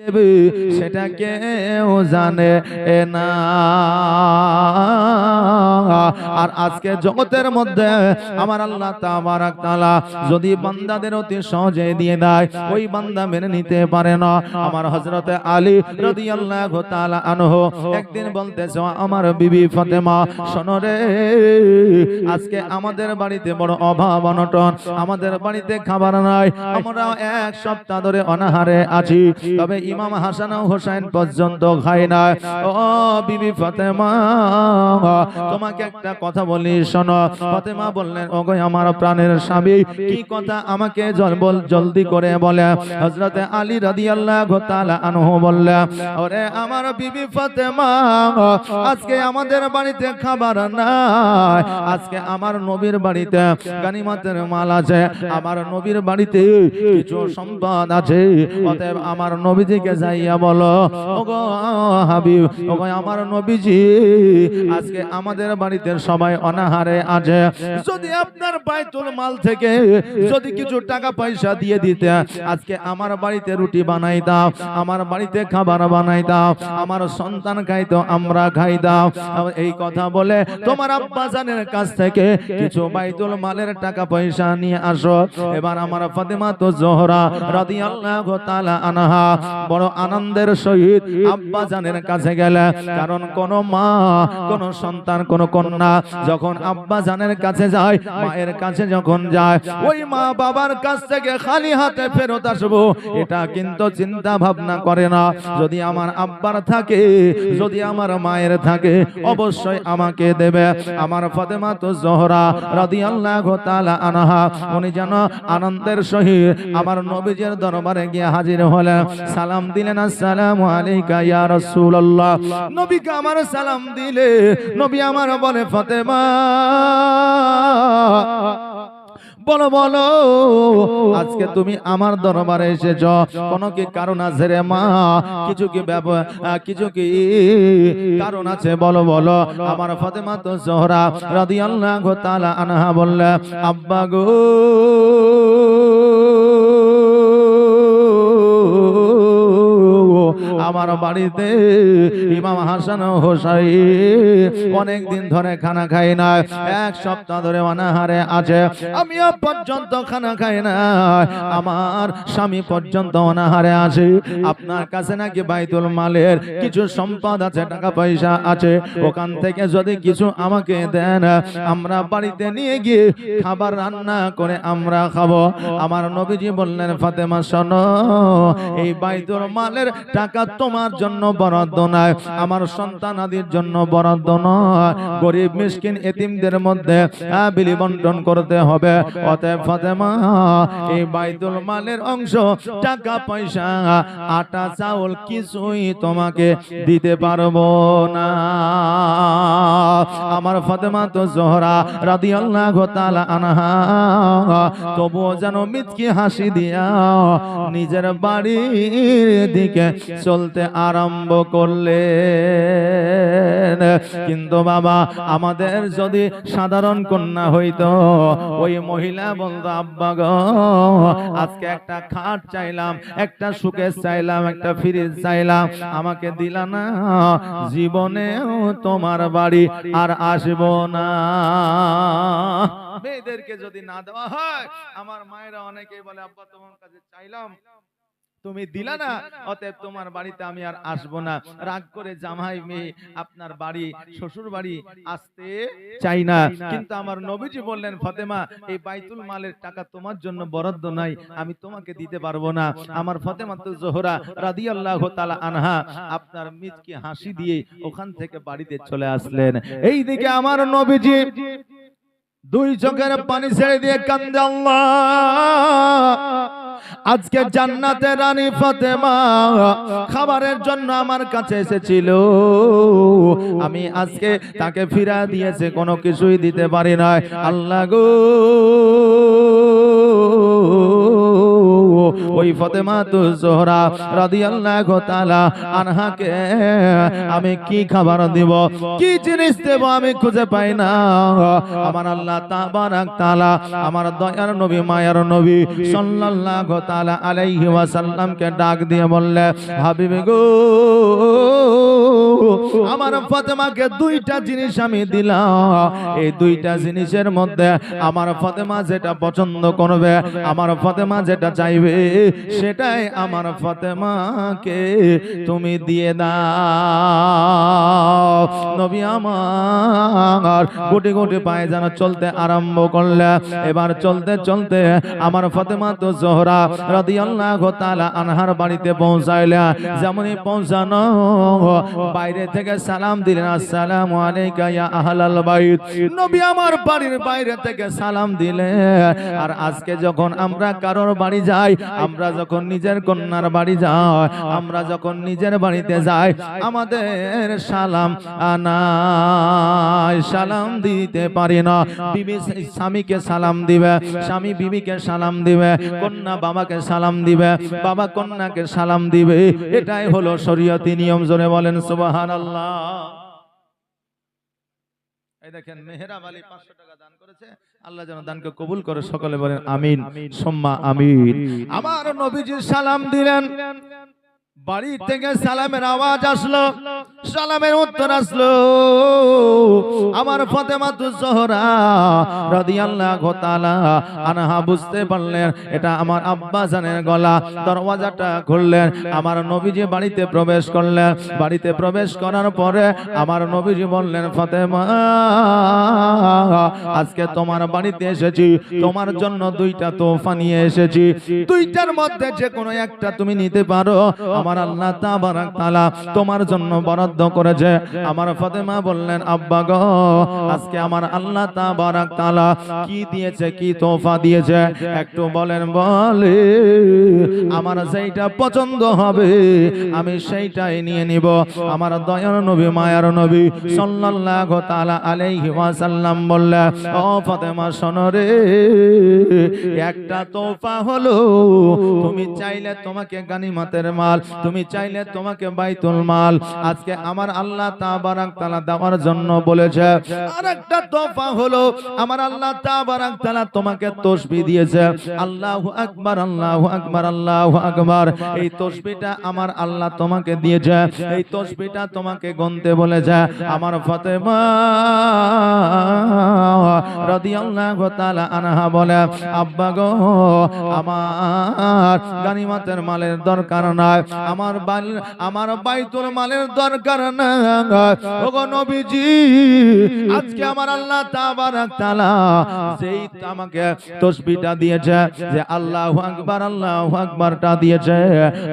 দেবে সেটা কেউ জানে না। আর আজকে জগতের মধ্যে আমার আল্লাহ তাবারাক তাআলা যদি বান্দাদের অতি সহজে দিয়ে দেয়, ওই বান্দা মেনে নিতে পারে না। আমার হযরতে আলী রাদিয়াল্লাহু তাআলা আনহু একদিন বলতেছে, আমার বিবি ফাতেমা শোনো রে, আজকে আমাদের বাড়িতে বড় অভাব অনটন, আমাদের বাড়িতে খাবার নাই, আমরা এক সপ্তাহ ধরে অনাহারে আছি, তবে ইমাম হাসান ও হোসেন পর্যন্ত খায় না। ও বিবি ফাতেমা, তোমাকে একটা কথা বলি শোনো। ফাতেমা বললেন, ওগো আমার প্রাণের স্বামী, কি কথা আমাকে জলদি করে বলে। হযরতে আলী রাদিয়াল্লাহু তাআলা আনহু বললেন, ওরে আমার বিবি ফাতেমা, আজকে আমাদের বাড়িতে খাবার নাই, আজকে আমার নবীর বাড়িতে গানিমতের মাল আছে, আমার নবীর বাড়িতে কিছু সম্পদ আছে, অতএব আমার নবীজিকে যাইয়া বলো, ওগো হাবিব, ওগো আমার নবীজি, আজকে আমাদের বাড়িতে সবাই অনাহারে আছে, যদি আপনার বাইতুল মাল থেকে যদি কিছু টাকা পয়সা দিয়ে দিতে, আজকে আমার বাড়িতে রুটি বানাই দাও, আমার বাড়িতে খাবার বানাই দাও, আমার সন্তান খাইতো, আমরা খাই দাও। এই কথা বলে তোমার আব্বা জানের কাছ থেকে কিছু বাইতুল মালের টাকা পয়সা নিয়ে আসো। এবার আমার ফাতেমা তো জোহরা রাদিয়াল্লাহু তাআলা আনহা বড় আনন্দের সহিত আব্বা জানের কাছে গেলে, কারণ কোন মা, কোন সন্তান, কোন কন্যা যখন আব্বা জানের কাছে যায়, মায়ের কাছে যখন যায়, ওই মা বাবার কাছ থেকে খালি হাতে ফেরত আসবো এটা কিন্তু চিন্তা ভাবনা করে না। যদি আমার আব্বার থাকে, যদি আমার মায়ের থাকে, অবশ্যই আমাকে দেবে। আমার ফাতেমা তো জোহরা রাদিয়াল্লাহু তাআলা আনহা উনি যেন আনন্দের সহিত আমার নবীজির দরবারে গিয়ে হাজির হলেন, সালাম দিলেন, আসসালামু আলাইকা ইয়া রাসূলুল্লাহ। নবীকে আমার সালাম দিলে নবী আমার বলে, ফাতেমা বলো বলো, আজকে তুমি আমার দরবারে এসেছো, কোন কি কারণ আছে রে মা? কিছু কি কারণ আছে, বলো বলো। আমার ফাতেমা তো জোহরা রাদিয়াল্লাহু তাআলা আনহা বললেন, আব্বা গো, আমার বাড়িতে ইমাম হাসান ও হোসাইন অনেক দিন ধরে খানা খাই না, এক সপ্তাহ ধরে অনাহারে আছে, আমি পর্যন্ত খানা খাই না, আমার স্বামী পর্যন্ত অনাহারে আছে। আপনার কাছে নাকি বাইতুল মালের কিছু সম্পদ আছে, টাকা পয়সা আছে, ওখান থেকে যদি কিছু আমাকে দেন, আমরা বাড়িতে নিয়ে গিয়ে খাবার রান্না করে আমরা খাবো। আমার নবীজি বললেন, ফাতেমা শোনো, এই বাইতুল মালের টাকা তোমার জন্য বরাদ্দ নয়, আমার সন্তান আদির জন্য বরাদ্দ নয়, গরিব মিসকিন এতিমদের মধ্যে বিলি বন্টন করতে হবে। অতএব ফাতেমা, এই বাইতুল মালের অংশ, টাকা পয়সা, আটা চাউল কিছুই তোমাকে দিতে পারবো না। আমার ফাতেমা তো জোহরা রাদিয়াল্লাহু তাআলা আনহা তবুও যেন মিচকি হাসি দিয়া নিজের বাড়ির দিকে চলতে আরম্ভ করলেন। কিন্তু বাবা, আমাদের যদি সাধারণ কন্যা হইতো, ওই মহিলা বলতো, আব্বা গো, আজকে একটা খাট চাইলাম, একটা শোকেস চাইলাম, একটা ফ্রিজ চাইলাম, আমাকে দিলা না, জীবনেও তোমার বাড়ি আর আসবো না। মেয়েদেরকে যদি না দেওয়া হয়, আমার মায়েরা অনেকেই বলে, আব্বা তোমার কাছে চাইলাম, তুমি দিলা না, অতএব তোমার বাড়িতে আমি আর আসবো না। রাগ করে জামাই মেয়ে আপনার বাড়ি, শ্বশুর বাড়ি আসতে চাই না। কিন্তু আমার নবীজি বললেন, ফাতেমা, এই বাইতুল মালের টাকা তোমার জন্য বরাদ্দ নাই, আমি তোমাকে দিতে পারবো না। আমার ফাতেমা তো জোহরা রাদিয়াল্লাহু তাআলা আনহা আপনার মিচকি হাসি দিয়ে ওখান থেকে বাড়িতে চলে আসলেন। এই দিকে আমার নবীজি দুই চোখের পানি ছেড়ে দিয়ে কান্দে, আল্লাহ, আজকে জান্নাতের রানী ফাতেমা খাবারের জন্য আমার কাছে এসেছিল, আমি আজকে তাকে ফিরা দিয়েছে, কোনো কিছুই দিতে পারি না। আল্লাহ গো, ওই ফাতেমাতুজ জোহরা রাদিয়াল্লাহু তাআলা আনহাকে আমি কি খাবার দেব, কি জিনিস দেব আমি খুঁজে পাই না। আমার আল্লাহ তাবারাক তাআলা আমার দয়ার নবী মায়ার নবী সাল্লাল্লাহু তাআলা আলাইহি ওয়াসাল্লামকে ডাক দিয়ে বললে, হাবিবে গো, আমার ফাতেমাকে দুইটা জিনিস আমি দিলাম, এই দুইটা জিনিসের মধ্যে আমার ফাতেমা যেটা পছন্দ করবে, আমার ফাতেমা যেটা চাইবে, সেটাই আমার ফাতেমাকে তুমি দিয়ে দাও। নবী আমার গুটি গুটি পায়ে যেন চলতে আরম্ভ করলে। এবার চলতে চলতে আমার ফাতেমা তো জোহরা রাদিয়াল্লাহু তাআলা আনহার বাড়িতে পৌঁছাইলে। যেমনই পৌঁছানো, বাইরে থেকে সালাম দিলেন, আসসালামু আলাইকা ইয়া আহলাল বাইত। নবী আমার বাড়ির বাইরে থেকে সালাম দিলেন। আর আজকে যখন আমরা কারোর বাড়ি যাই, আমরা যখন নিজের কন্যার বাড়ি যাই, আমরা যখন নিজের বাড়িতে যাই, আমাদের সালাম আনাই, সালাম দিতে পারি না। বিবি স্বামীকে সালাম দিবে, স্বামী বিবিকে সালাম দিবে, কন্যা বাবাকে সালাম দিবে, বাবা কন্যাকে সালাম দিবে। এটাই হলো শরীয়তি নিয়ম। জোরে বলেন সুবহানাল্লাহ। এই দেখেন মেহরাব আলী 500 টাকা দান করেছে। আল্লাহ যেন দানকে কবুল করে। সকলে বলেন আমিন সুম্মা আমিন। আমার নবীজি সালাম দিলেন, বাড়ি থেকে সালামের আওয়াজ আসলো, সালামের উত্তর আসলো। আমার ফাতেমাতুজ জোহরা রাদিয়াল্লাহু তাআলা আনহা বুঝতে পারলেন এটা আমার আব্বা জানের গলা। দরওয়াজাটা খুললেন, আমার নবীজি বাড়িতে প্রবেশ করলেন। বাড়িতে প্রবেশ করার পরে আমার নবীজি বললেন, ফাতেমা, আজকে তোমার বাড়িতে এসেছি, তোমার জন্য দুইটা তোফা নিয়ে এসেছি, দুইটার মধ্যে যে কোনো একটা তুমি নিতে পারো। আমার আল্লাহ তাবারাক তাআলা তোমার জন্য বরাদ্দ করেছে। আমার ফাতেমা বললেন, আব্বা গো, আজকে আমার আল্লাহ তাবারাক তাআলা কি দিয়েছে, কি তোফা দিয়েছে একটু বলেন। বলে, আমার যেইটা পছন্দ হবে আমি সেইটাই নিয়ে নিব। আমার দয়ার নবী মায়ার নবী সাল্লাল্লাহু তাআলা আলাইহি ওয়াসাল্লাম বললেন, ও ফাতেমা শোনো রে, একটা তোফা হলো, তুমি চাইলে তোমাকে গানিমতের মাল, তুমি চাইলে তোমাকে বাইতুল মাল আজকে আমার আল্লাহ তাবারাক তাআলা দেওয়ার জন্য বলেছে। আরেকটা তোফা হলো, আমার আল্লাহ তাবারাক তাআলা তোমাকে তাসবিহ দিয়েছে। আল্লাহু আকবার, আল্লাহু আকবার, আল্লাহু আকবার। এই তাসবিহটা আমার আল্লাহ তোমাকে দিয়েছে, এই তাসবিহটা তোমাকে গুনতে বলেছে। আমার ফাতেমা রাদিয়াল্লাহু তাআলা আনহা বলে, আব্বা গো, আমার গানিমতের মালের দরকার নাই, আমার বাইতুল মালের দরকার নাই। ওগো নবীজি, আজকে আমার আল্লাহ তাবারাক তাআলা যেই আমাকে তাসবিহটা দিয়েছে, যে আল্লাহু আকবার, আল্লাহু আকবারটা দিয়েছে,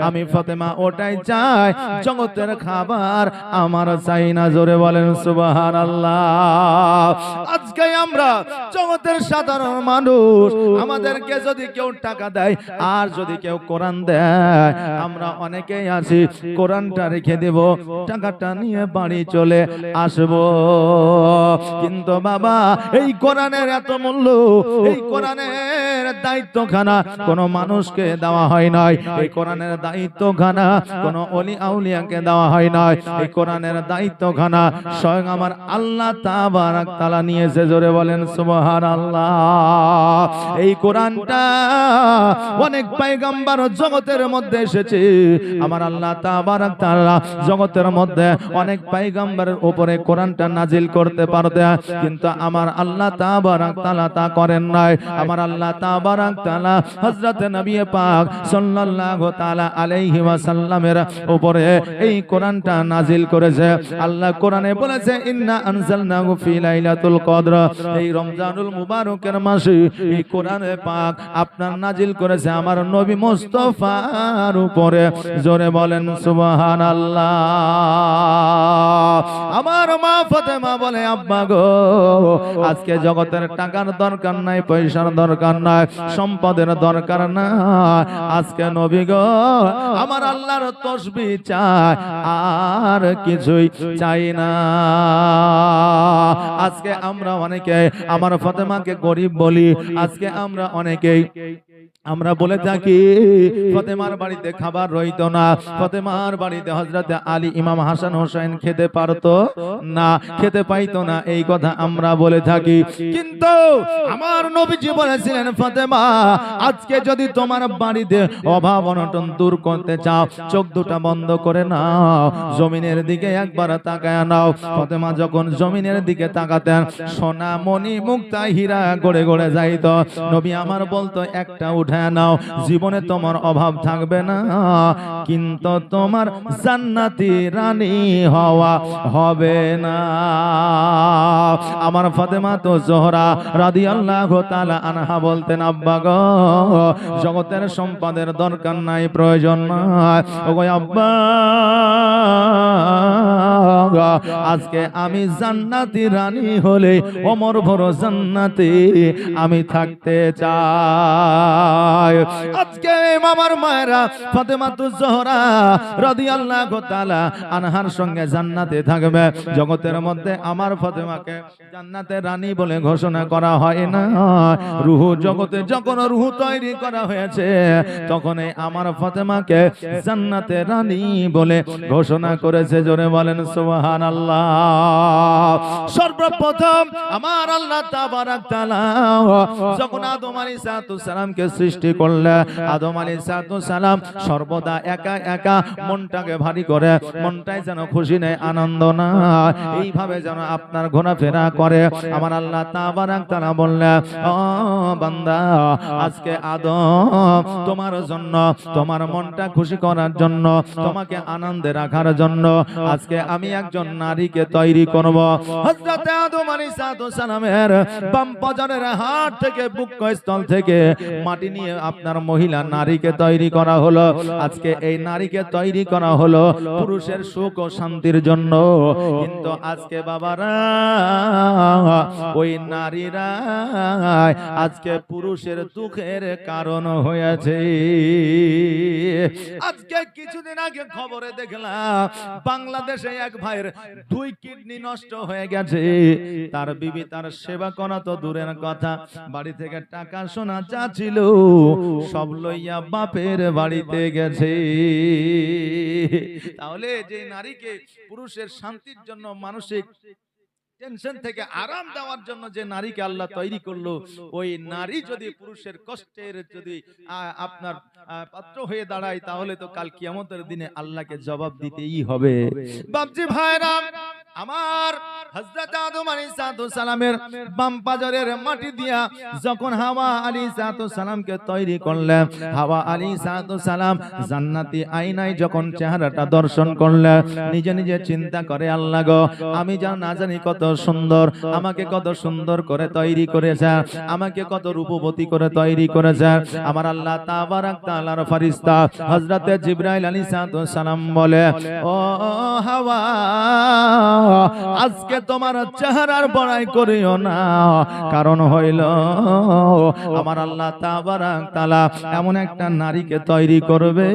আমি ফাতেমা ওটাই চাই, জগতের খাবার আমার চাই না। জোরে বলেন সুবহানাল্লাহ। আজকে আমরা জগতের সাধারণ মানুষ, আমাদেরকে যদি কেউ টাকা দেয় আর যদি কেউ কোরআন দেয়, আমরা অনেকেই আছি কোরআনটা রেখে দেব, টাকাটা নিয়ে বাড়ি চলে আসব। কিন্তু বাবা, এই কোরআনের এত মূল্য, এই কোরআনের দায়িত্বখানা কোনো মানুষকে দেওয়া হয় নাই, এই কোরআনের দায়িত্বখানা কোনো ওলি আউলিয়াকে দেওয়া হয় নাই, এই কোরআনের দায়িত্বখানা স্বয়ং আমার আল্লাহ তাবারাক তাআলা নিয়েছে। জোরে বলেন সুবহানাল্লাহ। এই কোরআনটা অনেক পয়গম্বর জগতের মধ্যে এসেছে, আমার আল্লাহ তাবারাক তাআলা জগতের মধ্যে অনেক পয়গম্বরের উপরে কোরআনটা নাজিল করতে পারতেন, কিন্তু আমার আল্লাহ তাবারাক তাআলা তা করেন নাই। আমার আল্লাহ তাবারাক তাআলা হযরত নবী পাক সাল্লাল্লাহু তাআলা আলাইহি ওয়াসাল্লামের উপরে এই কোরআনটা নাজিল করেছে। আল্লাহ কোরআনে বলেছে, ইন্না আনজালনাহু ফি লাইলাতুল কদর, এই রমজানুল মুবারকের মাসে এই কোরআনে পাক আপনার নাজিল করেছে আমার নবী মুস্তাফার উপরে। জোরে বলেন সুবহানাল্লাহ। আমার মা ফাতেমা বলে, আব্বা গো, আজকে জগতের টাকার দরকার নাই, পয়সার দরকার নাই, সম্পদের দরকার নাই, আজকে নবী গো আমার আল্লাহর তাসবিহ চাই, আর কিছুই চাই না। আজকে আমরা অনেকে আমার ফাতেমাকে গরিব বলি, আজকে আমরা অনেকেই আমরা বলে থাকি ফাতেমার বাড়িতে খাবার রইতো না, ফাতেমার বাড়িতে হযরতে আলী ইমাম হাসান হোসেন খেতে পারতো না, খেতে পাইতো না, এই কথা আমরা বলে থাকি। কিন্তু আমার নবীজি বলেছিলেন, ফাতেমা আজকে যদি তোমার বাড়িতে অভাব অনটন দূর করতে চাও, চোখ দুটো বন্ধ করে নাও, জমিনের দিকে একবার তাকায় নাও। ফাতেমা যখন জমিনের দিকে তাকাতেন, সোনা মণি মুক্তা হীরা গড়ে গড়ে যাইতো। নবী আমার বলতো, একটা উঠে নাও, জীবনে তোমার অভাব থাকবে না, কিন্তু তোমার জান্নাতি রানী হওয়া হবে না। আমার ফাতেমা তো জোহরা রাদিয়াল্লাহু তাআলা আনহা বলতেন, আব্বা গো, জগতের সম্পদের দরকার নাই, প্রয়োজন নাই, ওগো আব্বা, আজকে আমি জান্নাতি রানী হলে অমর ভর জান্নাতে আমি থাকতে চাই। আজকে আমার মায়েরা ফাতেমা তো জোহরা রাদিয়াল্লাহু তাআলা আনহার সঙ্গে জান্নাতে থাকবে। জগতের মধ্যে আমার ফাতেমাকে জান্নাতের রানী বলে ঘোষণা করা হয় না। রূহ জগতে যখন রূহ তৈরি করা হয়েছে, তখন আমার ফাতেমাকে জান্নাতের রানী বলে ঘোষণা করেছে। জোরে বলেন সুবহানাল্লাহ। সর্বপ্রথম আমার আল্লাহ তাবারাক তাআলা যখন আদম আলাইহিস সালামকে সৃষ্টি করলেন, আদম আলাইহিস সালাম সর্বদা একা একা মনটাকে ভারী করে, মনটায় যেন খুশি নেই, আনন্দ না, এইভাবে যেন আপনার ঘোরাফেরা করে। আমার আল্লাহ তাবারাক তাআলা বললেন, ও বান্দা, আজকে আদম তোমার জন্য, তোমার মনটা খুশি করার জন্য, তোমাকে আনন্দে রাখার জন্য আজকে আমি একজন নারীকে তৈরি করব। হযরত আদম আলাইহিস সালামের বাম পাজরের হাড় থেকে, বুকস্থল থেকে মাটি নিয়ে আপনার মহিলা নারীকে তৈরি করা হলো। আজকে এই নারীকে তৈরি করা হলো পুরুষের সুখ ও শান্তির জন্য। কিন্তু আজকে বাবারা, ওই নারীরা আজকে পুরুষের দুঃখের কারণ হয়েছে। আজকে কিছুদিন আগে খবরে দেখলাম, বাংলাদেশে এক ভাইয়ের 2 কিডনি নষ্ট হয়ে গেছে। তার বিবি তার সেবা করা তো দূরের কথা, বাড়ি থেকে টাকা সোনা যা ছিল সব লইয়া বাপের বাড়িতে গেছে। তাহলে যে নারীকে পুরুষের শান্তির জন্য, মানসিক টেনশন থেকে আরাম দেওয়ার জন্য যে নারীকে আল্লাহ তৈরি করলো, ওই নারী যদি পুরুষের কষ্টের যদি আপনার পাত্র হয়ে দাঁড়ায়, তাহলে তো কাল কিয়ামতের দিনে আল্লাহকে জবাব দিতেই হবে। বাপজি ভাইরা আমার, হযরত আদম আলাইহিস সালামের বাম পাজরের মাটি দিয়া যখন হাওয়া আলাইহিস সালামকে তৈরি করলেন, হাওয়া আলাইহিস সালাম জান্নাতি আয়নায় যখন চেহারাটা দর্শন করলেন, নিজে নিজে চিন্তা করে, আল্লাহ গো, আমি না জানি কত সুন্দর, আমাকে কত সুন্দর করে তৈরি করেছে, আমাকে কত রূপবতী করে তৈরি করেছে। আমার আল্লাহ তাবারাক তাআলার ফেরেশতা হযরত জিবরাইল আলাইহিস সালাম বলে, ও হাওয়া, আজকে তোমার চেহারার বড়াই করিও না, কারণ হইল আমার আল্লাহ তাবারাক তাআলা এমন একটা নারীকে তৈরি করবে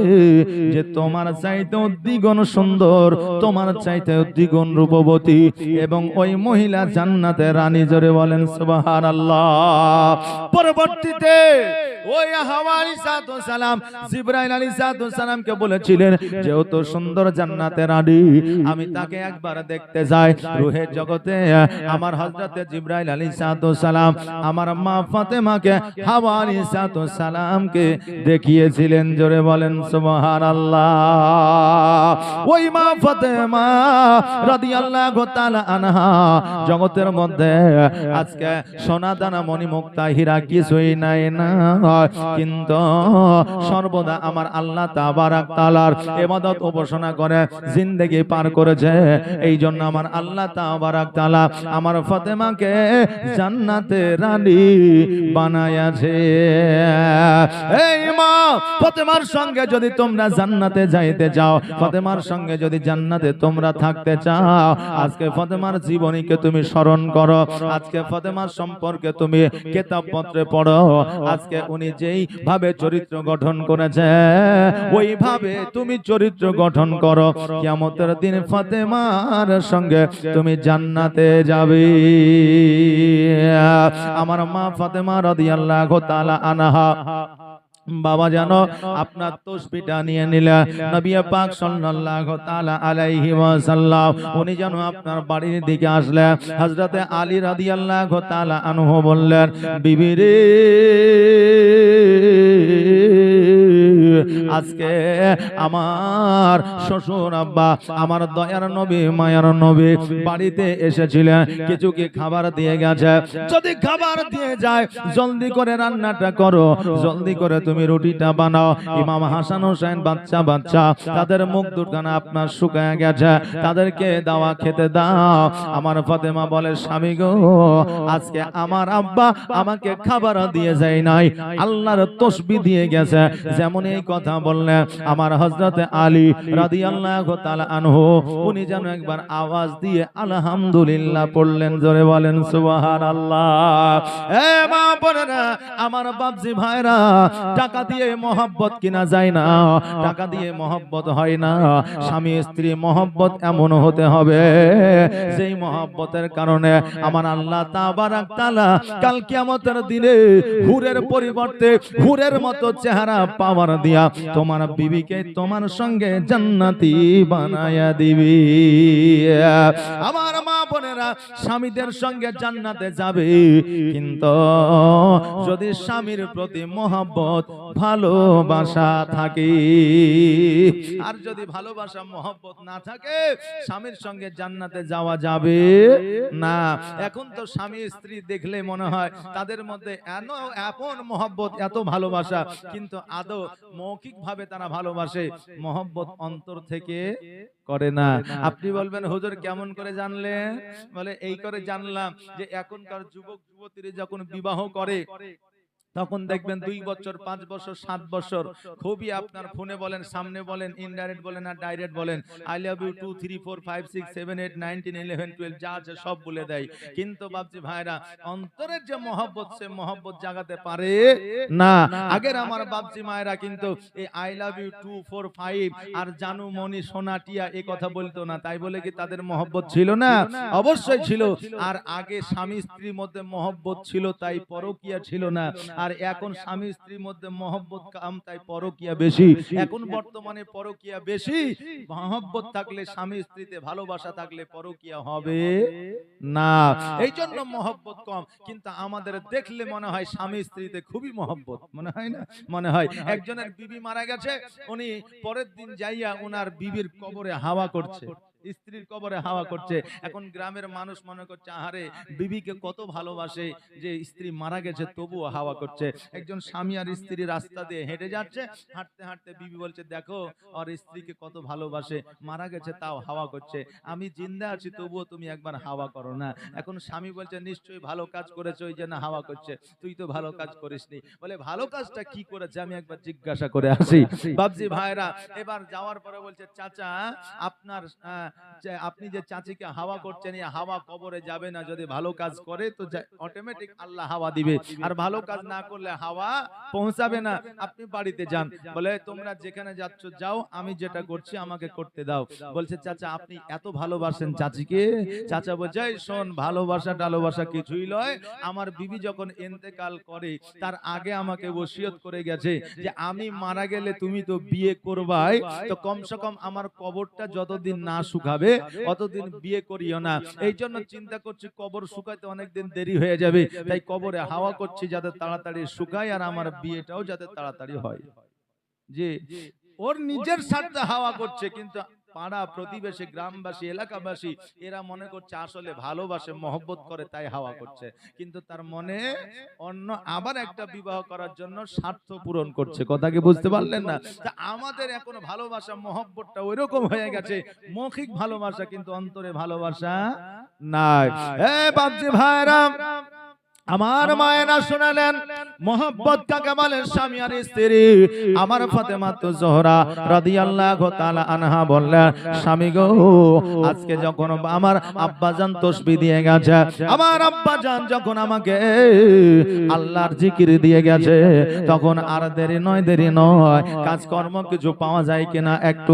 যে তোমার চাইতে দ্বিগুণ সুন্দর, তোমার চাইতে দ্বিগুণ রূপবতী, এবং ওই মহিলা জান্নাতের রানী। জোরে বলেন সুবহানাল্লাহ। পরবর্তীতে ওই হাওয়া আলাইহিস সালাম জিবরাইল আলাইহিস সালামকে বলেছিলেন, যেহেতু সুন্দর জান্নাতের রানী, আমি তাকে একবার দেখতে যাই। রূহের জগতে আমার হযরতে জিবরাইল আলাইহিস সালাম আমার মা ফাতেমাকে হাওয়া আলাইহিস সালামকে দেখিয়েছিলেন। জোরে বলেন সুবহানাল্লাহ। ওই মা ফাতেমা রাদিয়াল্লাহু তাআলা আনহা, জগতের মধ্যে আজকে সোনা দানা মণি মুক্তা হীরা কিছুই নাই না, কিন্তু সর্বদা আমার আল্লাহ তাবারাক তাআলার ইবাদত উপাসনা করে জিন্দেগি পার করেছে। এই জন্য আমার আল্লাহ তাবারাক তাআলা আমার ফাতেমাকে জান্নাতের রানী বানায়াছে। এই মা, ফাতেমার সঙ্গে যদি তোমরা জান্নাতে যাইতে চাও, ফাতেমার সঙ্গে যদি জান্নাতে তোমরা থাকতে চাও, আজকে ফাতেমার জীবনীকে তুমি স্মরণ করো, আজকে ফাতেমার সম্পর্কে তুমি কিতাবপত্রে পড়ো। আজকে উনি যেই ভাবে চরিত্র গঠন করেছে, ওইভাবে তুমি চরিত্র গঠন করো, কিয়ামতের দিন ফাতেমার সঙ্গে তুমি জান্নাতে যাবে। আমার মা ফাতেমা রাদিয়াল্লাহু তাআলা আনহা বাবা জানো আপনার তসবিহটা নিয়ে নিলেন, নবী পাক সাল্লাল্লাহু তাআলা আলাইহি ওয়াসাল্লাম উনি যেন আপনার বাড়ির দিকে আসলেন। হযরতে আলী রাদিয়াল্লাহু তাআলা আনহু বললেন, বিবি রে, আজকে আমার শ্বশুর আব্বা আমার দয়ার নবী মায়ার নবী বাড়িতে এসেছিলেন, কিছু কি খাবার দিয়ে গেছে? যদি খাবার দিয়ে যায় জলদি করে রান্নাটা করো, জলদি করে তুমি রুটিটা বানাও। ইমাম হাসান হোসেন বাচ্চা বাচ্চা তাদের মুখ দুখানা আপনার শুকায় গেছে, তাদেরকে দাওয়া খেতে দাও। আমার ফাতেমা বলে, স্বামী গো, আজকে আমার আব্বা আমাকে খাবার দিয়ে যায় নাই, আল্লাহর তসবিহ দিয়ে গেছে। যেমন এই কথা বললেন আমার হযরতে আলী রাদিয়াল্লাহু তাআলা আনহু উনি যেন একবার আওয়াজ দিয়ে আলহামদুলিল্লাহ পড়লেন। জোরে বলেন সুবহানাল্লাহ। এ মা বোনেরা, আমার বাপজি ভাইরা, টাকা দিয়ে মহব্বত কিনা যায় না, টাকা দিয়ে মহব্বত হয় না। স্বামী স্ত্রী মহব্বত এমন হতে হবে যেই মহব্বতের কারণে আমার আল্লাহ তাবারাক তাআলা কাল কিয়ামতের দিনে হুরের পরিবর্তে হুরের মতো চেহারা পাওয়ার দিয়া তোমার বিবিকে তোমার সঙ্গে জান্নাতি বানায়া দিবি। আমার মা বোনেরা, স্বামীদের সঙ্গে জান্নাতে যাবে, কিন্তু যদি স্বামীর প্রতি মহব্বত ভালোবাসা থাকে। আর যদি ভালোবাসা মহব্বত না থাকে, স্বামীর সঙ্গে জান্নাতে যাওয়া যাবে না। এখন তো স্বামী স্ত্রী দেখলে মনে হয় তাদের মধ্যে এমন মহব্বত, এত ভালোবাসা, কিন্তু আদৌ মৌখিক ভাবে তারা ভালোবাসে, মহব্বত অন্তর থেকে করে না। আপনি বলবেন, হুজুর কেমন করে জানলেন? বলে, এই করে জানলাম যে এখনকার যুবক যুবতীরা যখন বিবাহ করে তখন দেখবেন 2 বছর 5 বছর 7 বছর খুবই আপনার ফোনে বলেন, সামনে বলেন, ইনডাইরেক্ট বলেন আর ডাইরেক্ট বলেন, আই লাভ ইউ 2 3 4 5 6 7 8 9 10 11 12 যা আছে সব বলে দেয়। কিন্তু বাপজি ভাইরা, অন্তরের যে মহব্বত, সে মহব্বত জাগাতে পারে না। আগের আমার বাপজি মায়েরা কিন্তু এই আই লাভ ইউ 2 4 5 আর জানু মনি সোনা টিয়া এই কথা বলতো না। তাই বলে কি তাদের মহব্বত ছিল না? অবশ্যই ছিল। আর আগে স্বামী স্ত্রীর মধ্যে মহব্বত ছিল, তাই পরকীয়া ছিল না। আর এখন স্বামী স্ত্রীর মধ্যে মহব্বত কম, তাই পরকীয়া বেশি। এখন বর্তমানে পরকীয়া বেশি। মহব্বত থাকলে, স্বামী স্ত্রীতে ভালোবাসা থাকলে পরকীয়া হবে না। এই জন্য মহব্বত কম। কিন্তু আমাদের দেখলে মনে হয় স্বামী স্ত্রীতে খুবই মহব্বত, মনে হয় না? মনে হয়। একজনের বিবি মারা গেছে, উনি পরের দিন যাইয়া উনার বিবির কবরে হাওয়া করছে, স্ত্রীর কবরে হাওয়া করছে। এখন গ্রামের মানুষ মনে করছে, আহারে বিবিকে কত ভালোবাসে যে স্ত্রী মারা গেছে তবুও হাওয়া করছে। একজন স্বামী আর স্ত্রী রাস্তা দিয়ে হেঁটে যাচ্ছে, হাঁটতে হাঁটতে বিবি বলছে, দেখো আর স্ত্রীকে কত ভালোবাসে, মারা গেছে তাও হাওয়া করছে, আমি জিন্দা আছি তবুও তুমি একবার হাওয়া করো না। এখন স্বামী বলছে, নিশ্চয়ই ভালো কাজ করেছে ওই জন্য হাওয়া করছে, তুই তো ভালো কাজ করিসনি। বলে, ভালো কাজটা কি করেছে আমি একবার জিজ্ঞাসা করে আসি। বাবজি ভাইরা, এবার যাওয়ার পরে বলছে, চাচা আপনার আপনি যে চাচিকে হাওয়া করছেন, এই হাওয়া কবরে যাবে না। যদি ভালো কাজ করে তো অটোমেটিক আল্লাহ হাওয়া দিবে, আর ভালো কাজ না করলে হাওয়া পৌঁছাবে না। আপনি বাড়িতে যান। বলে, তোমরা যেখানে যাচ্ছ যাও, আমি যেটা করছি আমাকে করতে দাও। বলছে, চাচা আপনি এত ভালোবাসেন চাচিকে? চাচা বলছে, শোন, ভালোবাসা টালোবাসা কিছুই নয়। আমার বিবি যখন ইন্তেকাল করে তার আগে আমাকে ওসিয়ত করে গেছে যে আমি মারা গেলে তুমি তো বিয়ে করবাই, তো কমসে কম আমার কবরটা যতদিন না শুকাবে অতদিন বিয়ে করিও না। এই জন্য চিন্তা করছি কবর শুকাইতে অনেকদিন দেরি হয়ে যাবে, তাই কবরে হাওয়া করছি যাতে তাড়াতাড়ি শুকায় আর আমার বিয়েটাও যাতে তাড়াতাড়ি হয়। যে ওর নিজের স্বার্থে হাওয়া করছে, কিন্তু পাড়া প্রতিবেশী, গ্রামবাসী, এলাকাবাসী এরা মনে করছে আসলে ভালোবাসে, মহব্বত করে, তাই হাওয়া করছে। কিন্তু তার মনে অন্য আবার একটা বিবাহ করার জন্য স্বার্থ পূরণ করছে। কথা কি বুঝতে পারলেন না? তা আমাদের এখন ভালোবাসা মহব্বতটা ওইরকম হয়ে গেছে, মৌখিক ভালোবাসা কিন্তু অন্তরে ভালোবাসা নাই। এ বাপজি ভাইরা, আমার মায়েরা শোনালেন মোহাব্বত কাকে বলে, স্বামী আর স্ত্রী। আমার ফাতেমা জোহরা রাদিয়াল্লাহু তাআলা আনহা বললেন, স্বামী গো, আজকে যখন আমার আব্বাজান তাসবিহ দিয়ে গেছে, আমার আব্বাজান যখন আমাকে আল্লাহর জিকির দিয়ে গেছে, তখন আর দেরি নয় কাজকর্ম কিছু পাওয়া যায় কিনা একটু